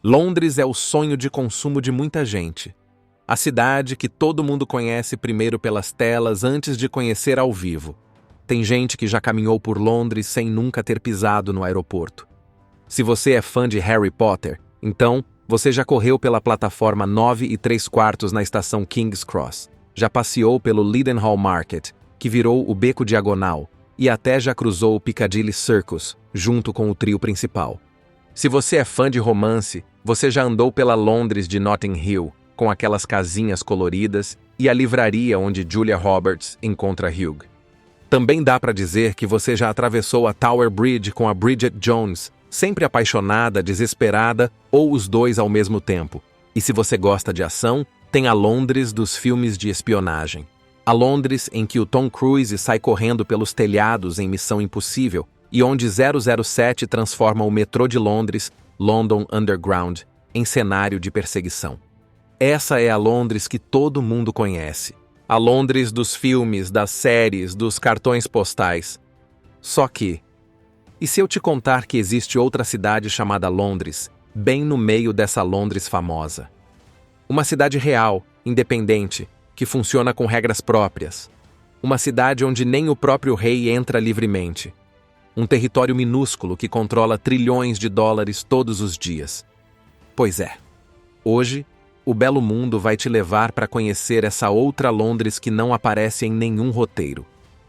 Londres é o sonho de consumo de muita gente. A cidade que todo mundo conhece primeiro pelas telas antes de conhecer ao vivo. Tem gente que já caminhou por Londres sem nunca ter pisado no aeroporto. Se você é fã de Harry Potter, então você já correu pela plataforma 9 3/4 na estação King's Cross, já passeou pelo Leadenhall Market, que virou o Beco Diagonal, e até já cruzou o Piccadilly Circus, junto com o trio principal. Se você é fã de romance, você já andou pela Londres de Notting Hill, com aquelas casinhas coloridas e a livraria onde Julia Roberts encontra Hugh. Também dá para dizer que você já atravessou a Tower Bridge com a Bridget Jones, sempre apaixonada, desesperada ou os dois ao mesmo tempo. E se você gosta de ação, tem a Londres dos filmes de espionagem. A Londres em que o Tom Cruise sai correndo pelos telhados em Missão Impossível e onde 007 transforma o metrô de Londres, London Underground, em cenário de perseguição. Essa é a Londres que todo mundo conhece. A Londres dos filmes, das séries, dos cartões postais. Só que... E se eu te contar que existe outra cidade chamada Londres, bem no meio dessa Londres famosa? Uma cidade real, independente, que funciona com regras próprias. Uma cidade onde nem o próprio rei entra livremente. Um território minúsculo que controla trilhões de dólares todos os dias. Pois é. Hoje, o Belo Mundo vai te levar para conhecer essa outra Londres que não aparece em nenhum roteiro.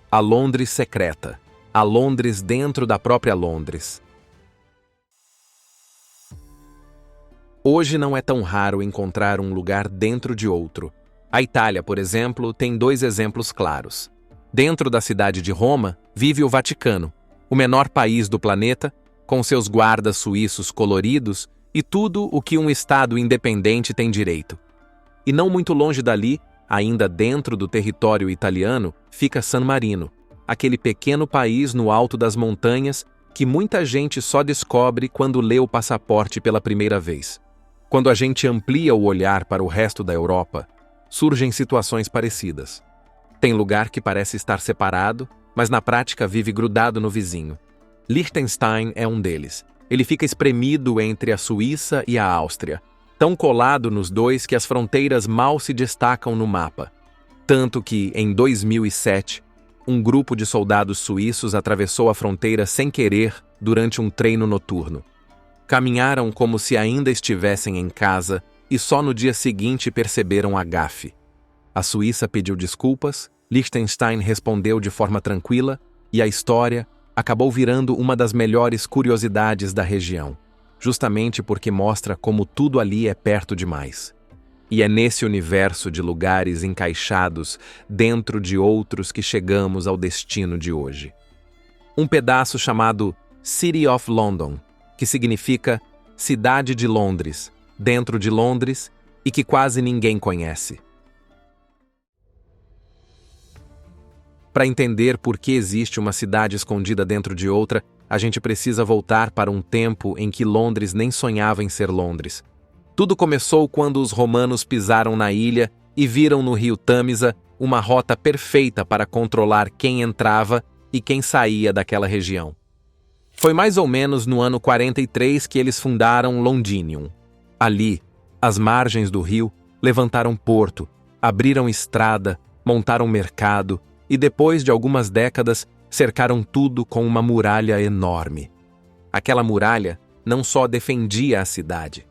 A Londres secreta. A Londres dentro da própria Londres. Hoje não é tão raro encontrar um lugar dentro de outro. A Itália, por exemplo, tem 2 exemplos claros. Dentro da cidade de Roma, vive o Vaticano, o menor país do planeta, com seus guardas suíços coloridos e tudo o que um Estado independente tem direito. E não muito longe dali, ainda dentro do território italiano, fica San Marino, aquele pequeno país no alto das montanhas que muita gente só descobre quando lê o passaporte pela primeira vez. Quando a gente amplia o olhar para o resto da Europa, surgem situações parecidas. Tem lugar que parece estar separado, mas na prática vive grudado no vizinho. Liechtenstein é um deles. Ele fica espremido entre a Suíça e a Áustria, tão colado nos dois que as fronteiras mal se destacam no mapa. Tanto que, em 2007, um grupo de soldados suíços atravessou a fronteira sem querer durante um treino noturno. Caminharam como se ainda estivessem em casa e só no dia seguinte perceberam a gafe. A Suíça pediu desculpas, Liechtenstein respondeu de forma tranquila e a história acabou virando uma das melhores curiosidades da região, justamente porque mostra como tudo ali é perto demais. E é nesse universo de lugares encaixados dentro de outros que chegamos ao destino de hoje. Um pedaço chamado City of London, que significa Cidade de Londres, dentro de Londres e que quase ninguém conhece. Para entender por que existe uma cidade escondida dentro de outra, a gente precisa voltar para um tempo em que Londres nem sonhava em ser Londres. Tudo começou quando os romanos pisaram na ilha e viram no rio Tâmisa uma rota perfeita para controlar quem entrava e quem saía daquela região. Foi mais ou menos no ano 43 que eles fundaram Londinium. Ali, às margens do rio, levantaram porto, abriram estrada, montaram mercado e depois de algumas décadas cercaram tudo com uma muralha enorme. Aquela muralha não só defendia a cidade,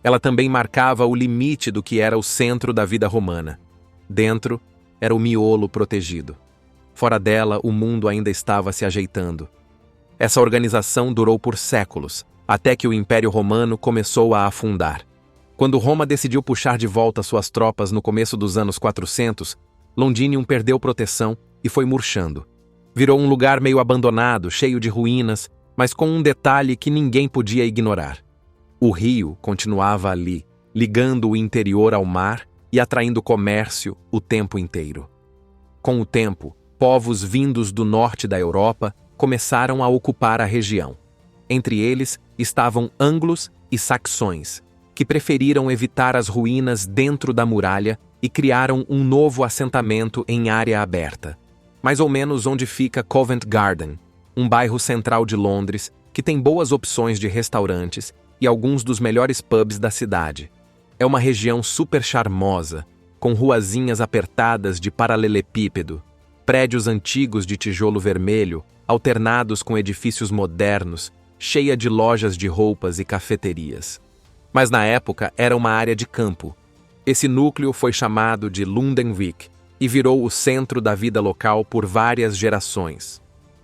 ela também marcava o limite do que era o centro da vida romana. Dentro era o miolo protegido. Fora dela, o mundo ainda estava se ajeitando. Essa organização durou por séculos, até que o Império Romano começou a afundar. Quando Roma decidiu puxar de volta suas tropas no começo dos anos 400, Londinium perdeu proteção e foi murchando. Virou um lugar meio abandonado, cheio de ruínas, mas com um detalhe que ninguém podia ignorar. O rio continuava ali, ligando o interior ao mar e atraindo comércio o tempo inteiro. Com o tempo, povos vindos do norte da Europa começaram a ocupar a região. Entre eles estavam anglos e saxões, que preferiram evitar as ruínas dentro da muralha e criaram um novo assentamento em área aberta, mais ou menos onde fica Covent Garden, um bairro central de Londres que tem boas opções de restaurantes e alguns dos melhores pubs da cidade. É uma região super charmosa, com ruazinhas apertadas de paralelepípedo, prédios antigos de tijolo vermelho, alternados com edifícios modernos, cheia de lojas de roupas e cafeterias. Mas na época era uma área de campo. Esse núcleo foi chamado de Lundenwic e virou o centro da vida local por várias gerações.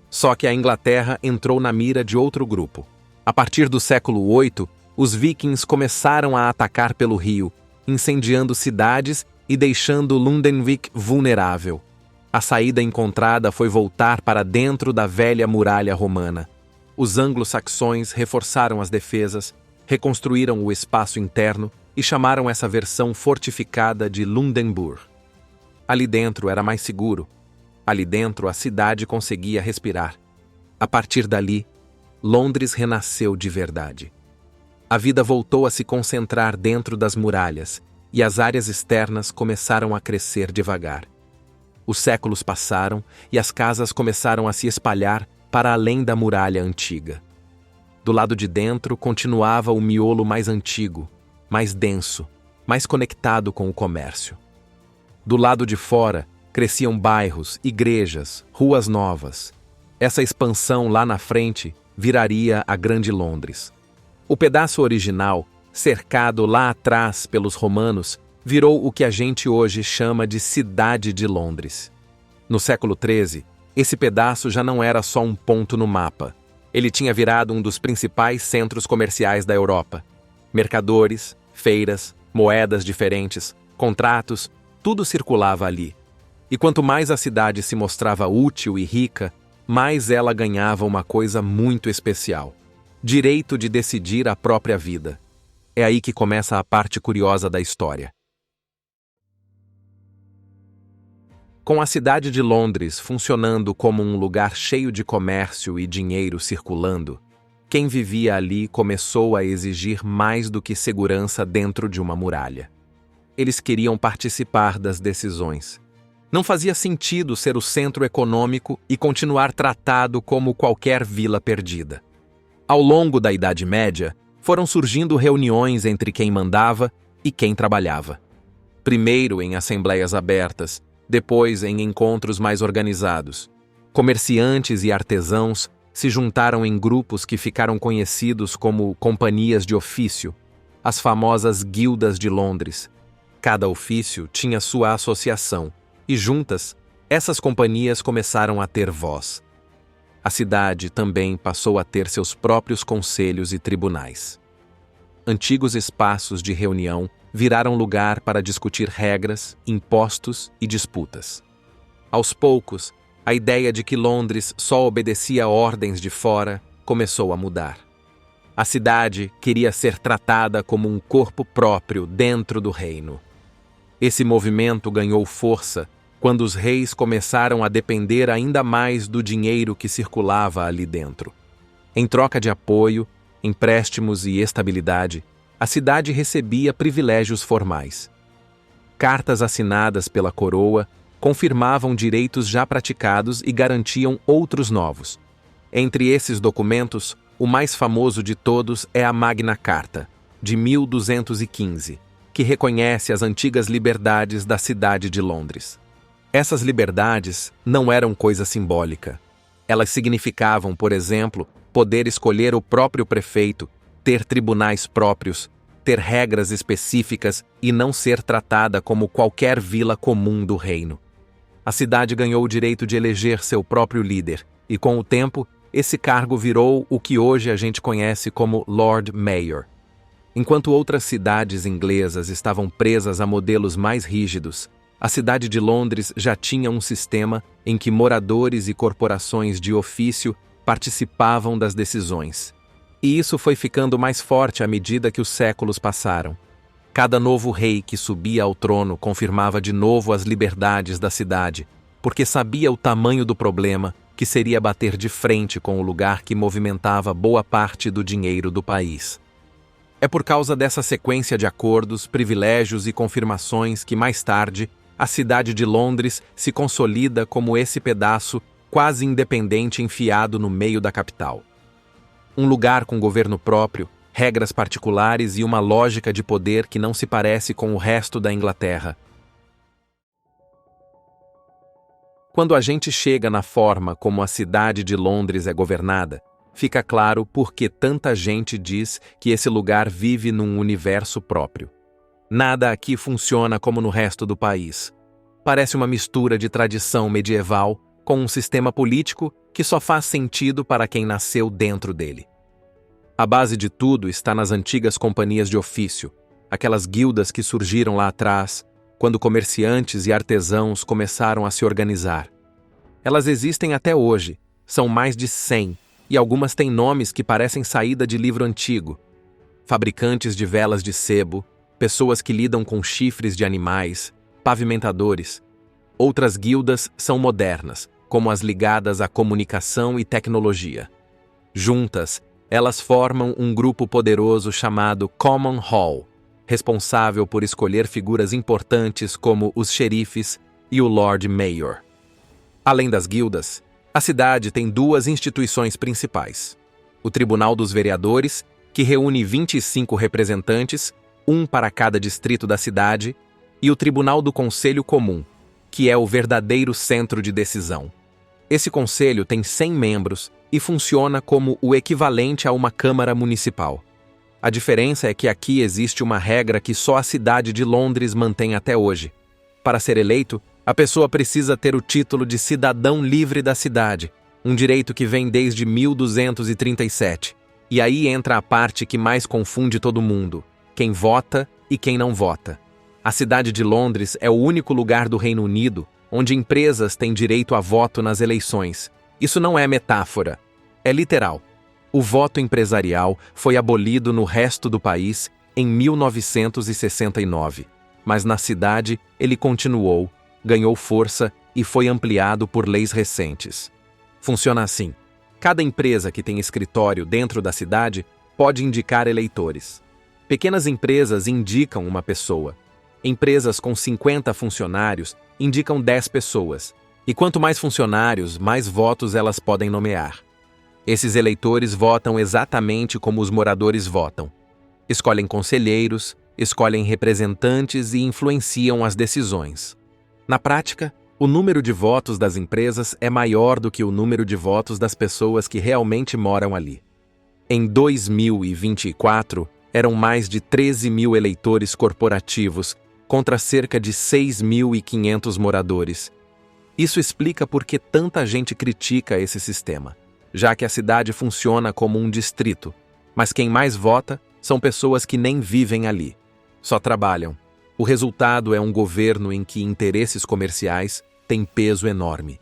Só que a Inglaterra entrou na mira de outro grupo. A partir do século VIII, os vikings começaram a atacar pelo rio, incendiando cidades e deixando Lundenwic vulnerável. A saída encontrada foi voltar para dentro da velha muralha romana. Os anglo-saxões reforçaram as defesas, reconstruíram o espaço interno e chamaram essa versão fortificada de Lundenburg. Ali dentro era mais seguro. Ali dentro a cidade conseguia respirar. A partir dali, Londres renasceu de verdade. A vida voltou a se concentrar dentro das muralhas e as áreas externas começaram a crescer devagar. Os séculos passaram e as casas começaram a se espalhar para além da muralha antiga. Do lado de dentro continuava o miolo mais antigo, mais denso, mais conectado com o comércio. Do lado de fora, cresciam bairros, igrejas, ruas novas. Essa expansão lá na frente viraria a Grande Londres. O pedaço original, cercado lá atrás pelos romanos, virou o que a gente hoje chama de Cidade de Londres. No século XIII, esse pedaço já não era só um ponto no mapa. Ele tinha virado um dos principais centros comerciais da Europa. Mercadores, feiras, moedas diferentes, contratos, tudo circulava ali. E quanto mais a cidade se mostrava útil e rica, mais ela ganhava uma coisa muito especial: direito de decidir a própria vida. É aí que começa a parte curiosa da história. Com a cidade de Londres funcionando como um lugar cheio de comércio e dinheiro circulando, quem vivia ali começou a exigir mais do que segurança dentro de uma muralha. Eles queriam participar das decisões. Não fazia sentido ser o centro econômico e continuar tratado como qualquer vila perdida. Ao longo da Idade Média, foram surgindo reuniões entre quem mandava e quem trabalhava. Primeiro em assembleias abertas, depois em encontros mais organizados. Comerciantes e artesãos se juntaram em grupos que ficaram conhecidos como companhias de ofício, as famosas guildas de Londres. Cada ofício tinha sua associação, e juntas, essas companhias começaram a ter voz. A cidade também passou a ter seus próprios conselhos e tribunais. Antigos espaços de reunião viraram lugar para discutir regras, impostos e disputas. Aos poucos, a ideia de que Londres só obedecia ordens de fora começou a mudar. A cidade queria ser tratada como um corpo próprio dentro do reino. Esse movimento ganhou força quando os reis começaram a depender ainda mais do dinheiro que circulava ali dentro. Em troca de apoio, empréstimos e estabilidade, a cidade recebia privilégios formais. Cartas assinadas pela coroa confirmavam direitos já praticados e garantiam outros novos. Entre esses documentos, o mais famoso de todos é a Magna Carta, de 1215, que reconhece as antigas liberdades da cidade de Londres. Essas liberdades não eram coisa simbólica. Elas significavam, por exemplo, poder escolher o próprio prefeito, ter tribunais próprios, ter regras específicas e não ser tratada como qualquer vila comum do reino. A cidade ganhou o direito de eleger seu próprio líder, e com o tempo, esse cargo virou o que hoje a gente conhece como Lord Mayor. Enquanto outras cidades inglesas estavam presas a modelos mais rígidos, a cidade de Londres já tinha um sistema em que moradores e corporações de ofício participavam das decisões. E isso foi ficando mais forte à medida que os séculos passaram. Cada novo rei que subia ao trono confirmava de novo as liberdades da cidade, porque sabia o tamanho do problema que seria bater de frente com o lugar que movimentava boa parte do dinheiro do país. É por causa dessa sequência de acordos, privilégios e confirmações que, mais tarde, a cidade de Londres se consolida como esse pedaço quase independente enfiado no meio da capital. Um lugar com governo próprio, regras particulares e uma lógica de poder que não se parece com o resto da Inglaterra. Quando a gente chega na forma como a cidade de Londres é governada, fica claro por que tanta gente diz que esse lugar vive num universo próprio. Nada aqui funciona como no resto do país. Parece uma mistura de tradição medieval com um sistema político que só faz sentido para quem nasceu dentro dele. A base de tudo está nas antigas companhias de ofício, aquelas guildas que surgiram lá atrás, quando comerciantes e artesãos começaram a se organizar. Elas existem até hoje, são mais de 100, e algumas têm nomes que parecem saída de livro antigo. Fabricantes de velas de sebo, pessoas que lidam com chifres de animais, pavimentadores. Outras guildas são modernas, como as ligadas à comunicação e tecnologia. Juntas, elas formam um grupo poderoso chamado Common Hall, responsável por escolher figuras importantes como os xerifes e o Lord Mayor. Além das guildas, a cidade tem duas instituições principais. O Tribunal dos Vereadores, que reúne 25 representantes, um para cada distrito da cidade, e o Tribunal do Conselho Comum, que é o verdadeiro centro de decisão. Esse conselho tem 100 membros e funciona como o equivalente a uma Câmara Municipal. A diferença é que aqui existe uma regra que só a cidade de Londres mantém até hoje. Para ser eleito, a pessoa precisa ter o título de cidadão livre da cidade, um direito que vem desde 1237. E aí entra a parte que mais confunde todo mundo: quem vota e quem não vota. A cidade de Londres é o único lugar do Reino Unido onde empresas têm direito a voto nas eleições. Isso não é metáfora, é literal. O voto empresarial foi abolido no resto do país em 1969, mas na cidade ele continuou, ganhou força e foi ampliado por leis recentes. Funciona assim: cada empresa que tem escritório dentro da cidade pode indicar eleitores. Pequenas empresas indicam uma pessoa. Empresas com 50 funcionários indicam 10 pessoas, e quanto mais funcionários, mais votos elas podem nomear. Esses eleitores votam exatamente como os moradores votam. Escolhem conselheiros, escolhem representantes e influenciam as decisões. Na prática, o número de votos das empresas é maior do que o número de votos das pessoas que realmente moram ali. Em 2024, eram mais de 13 mil eleitores corporativos, contra cerca de 6.500 moradores. Isso explica por que tanta gente critica esse sistema, já que a cidade funciona como um distrito, mas quem mais vota são pessoas que nem vivem ali, só trabalham. O resultado é um governo em que interesses comerciais têm peso enorme.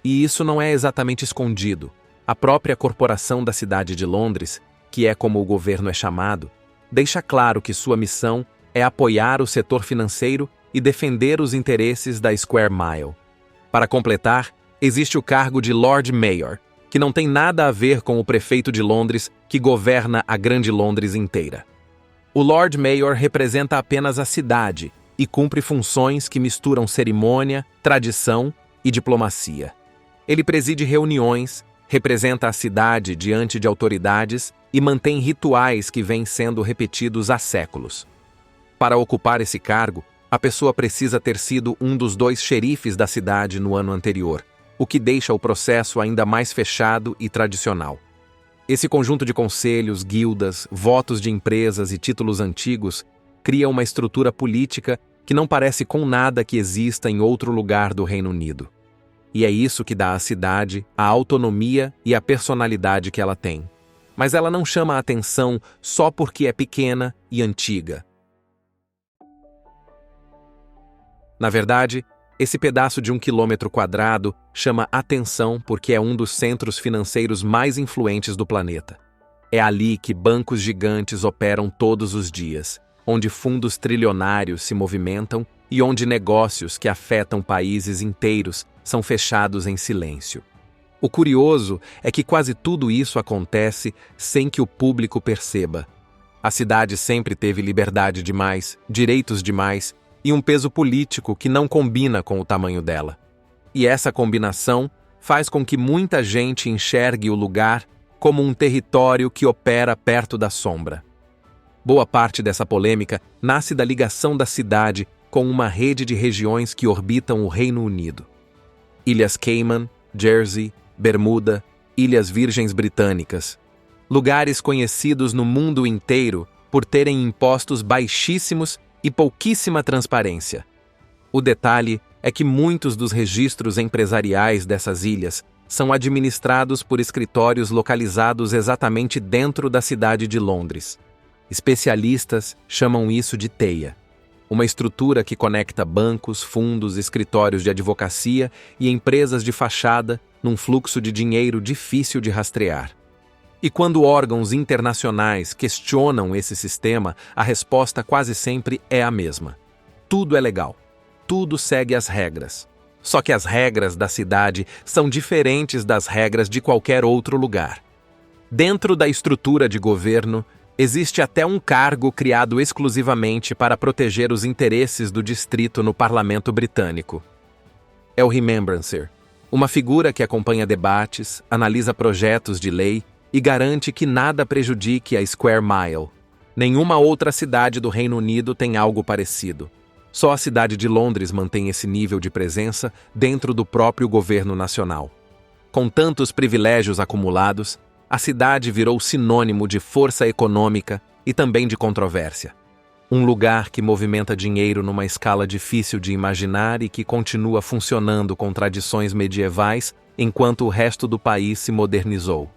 E isso não é exatamente escondido. A própria corporação da cidade de Londres, que é como o governo é chamado, deixa claro que sua missão é apoiar o setor financeiro e defender os interesses da Square Mile. Para completar, existe o cargo de Lord Mayor, que não tem nada a ver com o prefeito de Londres, que governa a Grande Londres inteira. O Lord Mayor representa apenas a cidade e cumpre funções que misturam cerimônia, tradição e diplomacia. Ele preside reuniões, representa a cidade diante de autoridades e mantém rituais que vêm sendo repetidos há séculos. Para ocupar esse cargo, a pessoa precisa ter sido um dos 2 xerifes da cidade no ano anterior, o que deixa o processo ainda mais fechado e tradicional. Esse conjunto de conselhos, guildas, votos de empresas e títulos antigos cria uma estrutura política que não parece com nada que exista em outro lugar do Reino Unido. E é isso que dá à cidade a autonomia e a personalidade que ela tem. Mas ela não chama a atenção só porque é pequena e antiga. Na verdade, esse pedaço de 1 quilômetro quadrado chama atenção porque é um dos centros financeiros mais influentes do planeta. É ali que bancos gigantes operam todos os dias, onde fundos trilionários se movimentam e onde negócios que afetam países inteiros são fechados em silêncio. O curioso é que quase tudo isso acontece sem que o público perceba. A cidade sempre teve liberdade demais, direitos demais e um peso político que não combina com o tamanho dela. E essa combinação faz com que muita gente enxergue o lugar como um território que opera perto da sombra. Boa parte dessa polêmica nasce da ligação da cidade com uma rede de regiões que orbitam o Reino Unido. Ilhas Cayman, Jersey, Bermuda, Ilhas Virgens Britânicas. Lugares conhecidos no mundo inteiro por terem impostos baixíssimos e pouquíssima transparência. O detalhe é que muitos dos registros empresariais dessas ilhas são administrados por escritórios localizados exatamente dentro da cidade de Londres. Especialistas chamam isso de teia, uma estrutura que conecta bancos, fundos, escritórios de advocacia e empresas de fachada num fluxo de dinheiro difícil de rastrear. E quando órgãos internacionais questionam esse sistema, a resposta quase sempre é a mesma. Tudo é legal. Tudo segue as regras. Só que as regras da cidade são diferentes das regras de qualquer outro lugar. Dentro da estrutura de governo, existe até um cargo criado exclusivamente para proteger os interesses do distrito no parlamento britânico. É o Remembrancer, uma figura que acompanha debates, analisa projetos de lei e garante que nada prejudique a Square Mile. Nenhuma outra cidade do Reino Unido tem algo parecido. Só a cidade de Londres mantém esse nível de presença dentro do próprio governo nacional. Com tantos privilégios acumulados, a cidade virou sinônimo de força econômica e também de controvérsia. Um lugar que movimenta dinheiro numa escala difícil de imaginar e que continua funcionando com tradições medievais enquanto o resto do país se modernizou.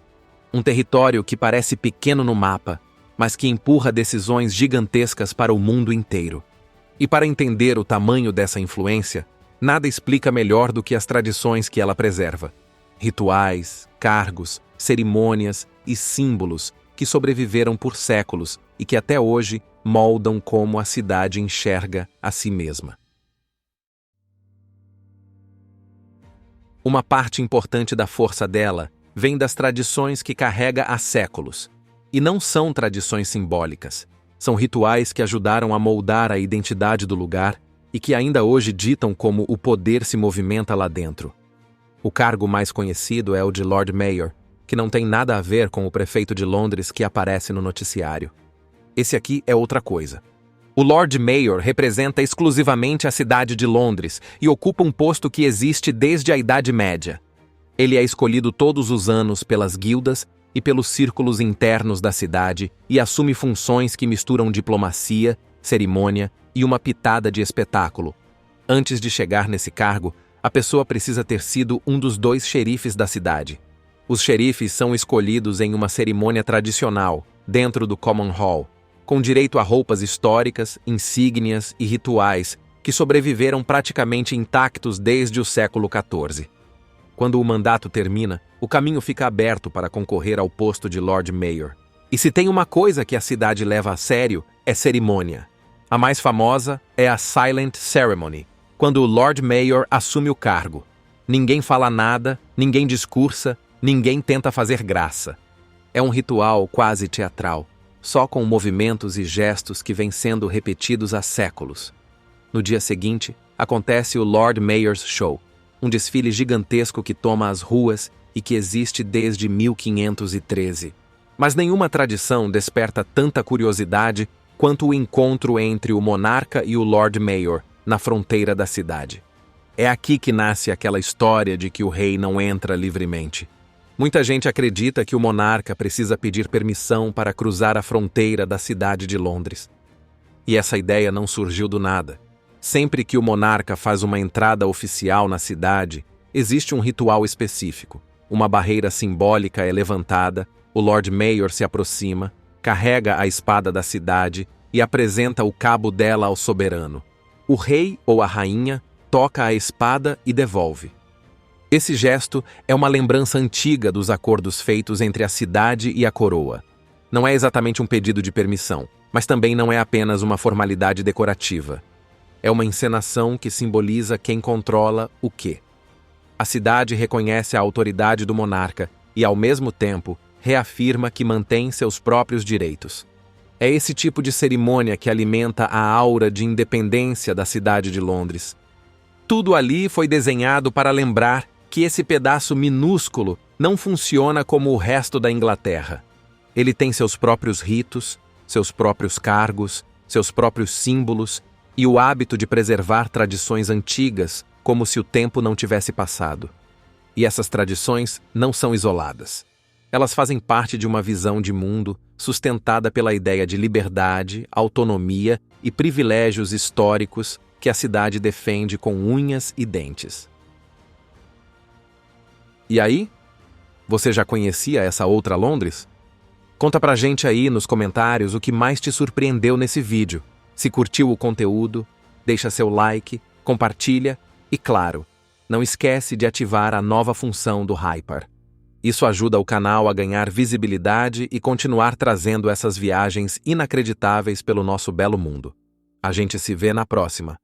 Um território que parece pequeno no mapa, mas que empurra decisões gigantescas para o mundo inteiro. E para entender o tamanho dessa influência, nada explica melhor do que as tradições que ela preserva. Rituais, cargos, cerimônias e símbolos que sobreviveram por séculos e que até hoje moldam como a cidade enxerga a si mesma. Uma parte importante da força dela vem das tradições que carrega há séculos. E não são tradições simbólicas. São rituais que ajudaram a moldar a identidade do lugar e que ainda hoje ditam como o poder se movimenta lá dentro. O cargo mais conhecido é o de Lord Mayor, que não tem nada a ver com o prefeito de Londres que aparece no noticiário. Esse aqui é outra coisa. O Lord Mayor representa exclusivamente a cidade de Londres e ocupa um posto que existe desde a Idade Média. Ele é escolhido todos os anos pelas guildas e pelos círculos internos da cidade e assume funções que misturam diplomacia, cerimônia e uma pitada de espetáculo. Antes de chegar nesse cargo, a pessoa precisa ter sido um dos 2 xerifes da cidade. Os xerifes são escolhidos em uma cerimônia tradicional, dentro do Common Hall, com direito a roupas históricas, insígnias e rituais que sobreviveram praticamente intactos desde o século XIV. Quando o mandato termina, o caminho fica aberto para concorrer ao posto de Lord Mayor. E se tem uma coisa que a cidade leva a sério, é cerimônia. A mais famosa é a Silent Ceremony, quando o Lord Mayor assume o cargo. Ninguém fala nada, ninguém discursa, ninguém tenta fazer graça. É um ritual quase teatral, só com movimentos e gestos que vêm sendo repetidos há séculos. No dia seguinte, acontece o Lord Mayor's Show, um desfile gigantesco que toma as ruas e que existe desde 1513. Mas nenhuma tradição desperta tanta curiosidade quanto o encontro entre o monarca e o Lord Mayor na fronteira da cidade. É aqui que nasce aquela história de que o rei não entra livremente. Muita gente acredita que o monarca precisa pedir permissão para cruzar a fronteira da cidade de Londres. E essa ideia não surgiu do nada. Sempre que o monarca faz uma entrada oficial na cidade, existe um ritual específico. Uma barreira simbólica é levantada, o Lord Mayor se aproxima, carrega a espada da cidade e apresenta o cabo dela ao soberano. O rei ou a rainha toca a espada e devolve. Esse gesto é uma lembrança antiga dos acordos feitos entre a cidade e a coroa. Não é exatamente um pedido de permissão, mas também não é apenas uma formalidade decorativa. É uma encenação que simboliza quem controla o quê. A cidade reconhece a autoridade do monarca e, ao mesmo tempo, reafirma que mantém seus próprios direitos. É esse tipo de cerimônia que alimenta a aura de independência da cidade de Londres. Tudo ali foi desenhado para lembrar que esse pedaço minúsculo não funciona como o resto da Inglaterra. Ele tem seus próprios ritos, seus próprios cargos, seus próprios símbolos e o hábito de preservar tradições antigas como se o tempo não tivesse passado. E essas tradições não são isoladas. Elas fazem parte de uma visão de mundo sustentada pela ideia de liberdade, autonomia e privilégios históricos que a cidade defende com unhas e dentes. E aí? Você já conhecia essa outra Londres? Conta pra gente aí nos comentários o que mais te surpreendeu nesse vídeo. Se curtiu o conteúdo, deixa seu like, compartilha e, claro, não esquece de ativar a nova função do Hyper. Isso ajuda o canal a ganhar visibilidade e continuar trazendo essas viagens inacreditáveis pelo nosso belo mundo. A gente se vê na próxima.